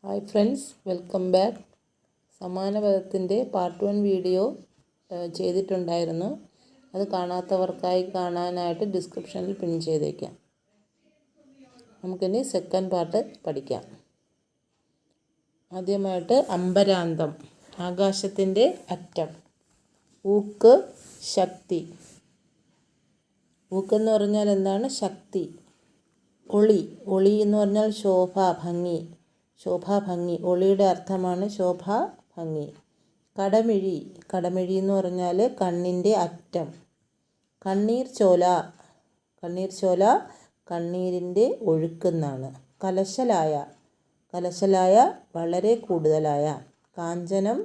Hi friends, welcome back. സമാന പദത്തിൻ്റെ part 1 video ചെയ്തിട്ടുണ്ടായിരുന്നു. അത് കാണാത്തവർക്കായി കാണാനായിട്ട് ഡിസ്ക്രിപ്ഷനിൽ പിൻ ചെയ്തേക്കാം. നമുക്കിനി സെക്കൻഡ് പാർട്ട് പഠിക്കാം. ആദ്യമായിട്ട് അമ്പരാന്തം, ആകാശത്തിൻ്റെ അറ്റം. ഊക്ക്, ശക്തി. ഊക്കെന്ന് പറഞ്ഞാൽ എന്താണ്? ശക്തി. ഒളി, ഒളി എന്ന് പറഞ്ഞാൽ ശോഭ, ഭംഗി. ശോഭാഭംഗി, ഒളിയുടെ അർത്ഥമാണ് ശോഭാഭംഗി. കടമിഴി, കടമിഴി എന്ന് പറഞ്ഞാൽ കണ്ണിൻ്റെ അറ്റം. കണ്ണീർ ചോല, കണ്ണീർ ചോല കണ്ണീരിൻ്റെ ഒഴുക്കെന്നാണ്. കലശലായ, കലശലായ വളരെ കൂടുതലായ. കാഞ്ചനം,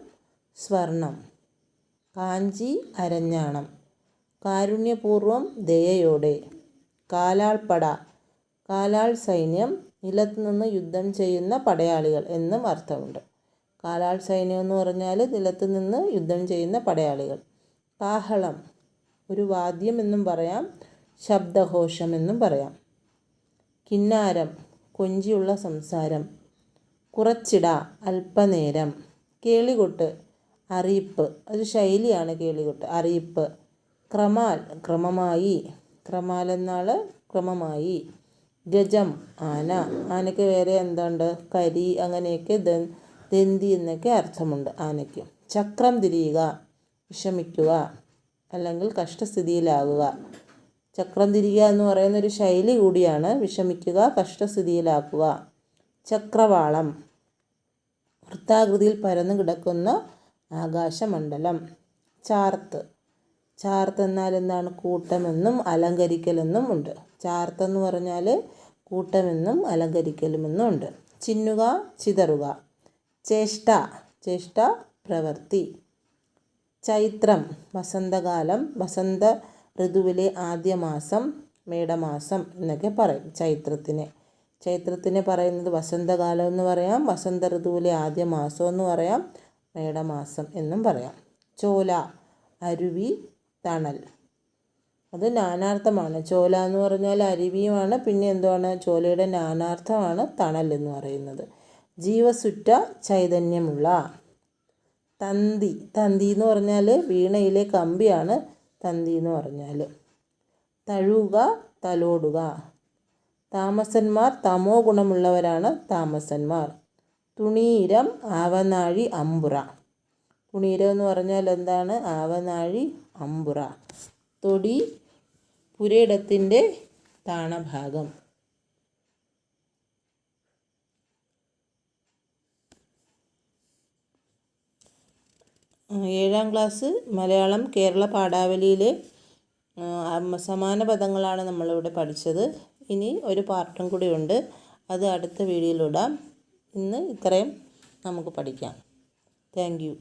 സ്വർണം. കാഞ്ചി, അരഞ്ഞാണം. കാരുണ്യപൂർവം, ദയയോടെ. കാലാൾപ്പട, കാലാൾ സൈന്യം, നിലത്തുനിന്ന് യുദ്ധം ചെയ്യുന്ന പടയാളികൾ എന്നും അർത്ഥമുണ്ട്. കാലാൾ സൈന്യം എന്ന് പറഞ്ഞാൽ നിലത്ത് നിന്ന് യുദ്ധം ചെയ്യുന്ന പടയാളികൾ. കാഹളം, ഒരു വാദ്യം എന്നും പറയാം, ശബ്ദഘോഷം എന്നും പറയാം. കിന്നാരം, കൊഞ്ചിയുള്ള സംസാരം. കുറച്ചിട, അല്പനേരം. കേളികൊട്ട്, അറിയിപ്പ്, ഒരു ശൈലിയാണ് കേളികൊട്ട്, അറിയിപ്പ്. ക്രമാൽ, ക്രമമായി. ക്രമാൽ എന്നാൾ ക്രമമായി. ഗജം, ആന. ആനയ്ക്ക് വേറെ എന്തുണ്ട്? കരി, അങ്ങനെയൊക്കെ ദന്തി എന്നൊക്കെ അർത്ഥമുണ്ട് ആനയ്ക്ക്. ചക്രം തിരിയുക, വിഷമിക്കുക അല്ലെങ്കിൽ കഷ്ടസ്ഥിതിയിലാകുക. ചക്രം തിരിയുക എന്ന് പറയുന്നൊരു ശൈലി കൂടിയാണ്. വിഷമിക്കുക, കഷ്ടസ്ഥിതിയിലാക്കുക. ചക്രവാളം, വൃത്താകൃതിയിൽ പരന്നു കിടക്കുന്ന ആകാശമണ്ഡലം. ചാർത്ത്, ചാർത്ത് എന്നാൽ എന്താണ്? കൂട്ടമെന്നും അലങ്കരിക്കലെന്നും ഉണ്ട്. ചാർത്തെന്ന് പറഞ്ഞാൽ കൂട്ടമെന്നും അലങ്കരിക്കലുമെന്നും ഉണ്ട്. ചിന്നുക, ചിതറുക. ചേഷ്ട, ചേഷ്ട പ്രവൃത്തി. ചൈത്രം, വസന്തകാലം, വസന്ത ഋതുവിലെ ആദ്യ മാസം, മേടമാസം എന്നൊക്കെ പറയും ചൈത്രത്തിന്. ചൈത്രത്തിന് പറയുന്നത് വസന്തകാലം എന്ന് പറയാം, വസന്ത ഋതുവിലെ ആദ്യ മാസം എന്ന് പറയാം, മേടമാസം എന്നും പറയാം. ചോല, അരുവി, തണൽ. അത് നാനാർത്ഥമാണ്. ചോല എന്ന് പറഞ്ഞാൽ അരുവിയുമാണ്. പിന്നെ എന്തുവാണ്? ചോലയുടെ നാനാർത്ഥമാണ് തണൽ എന്ന് പറയുന്നത്. ജീവസുറ്റ, ചൈതന്യമുള്ള. തന്തി, തന്തി എന്ന് പറഞ്ഞാൽ വീണയിലെ കമ്പിയാണ് തന്തി എന്ന് പറഞ്ഞാൽ. തഴുക, തലോടുക. താമസന്മാർ, തമോ ഗുണമുള്ളവരാണ് താമസന്മാർ. തുണീരം, ആവനാഴി, അമ്പുറ. തുണീരം എന്ന് പറഞ്ഞാൽ എന്താണ്? ആവനാഴി, അമ്പുറ. തൊടി, പുരയിടത്തിൻ്റെ താണഭാഗം. ഏഴാം ക്ലാസ് മലയാളം കേരള പാഠാവലിയിലെ സമാന പദങ്ങളാണ് നമ്മളിവിടെ പഠിച്ചത്. ഇനി ഒരു പാർട്ടും കൂടി ഉണ്ട്, അത് അടുത്ത വീഡിയോയിലിടാം. ഇന്ന് ഇത്രയും നമുക്ക് പഠിക്കാം. Thank you.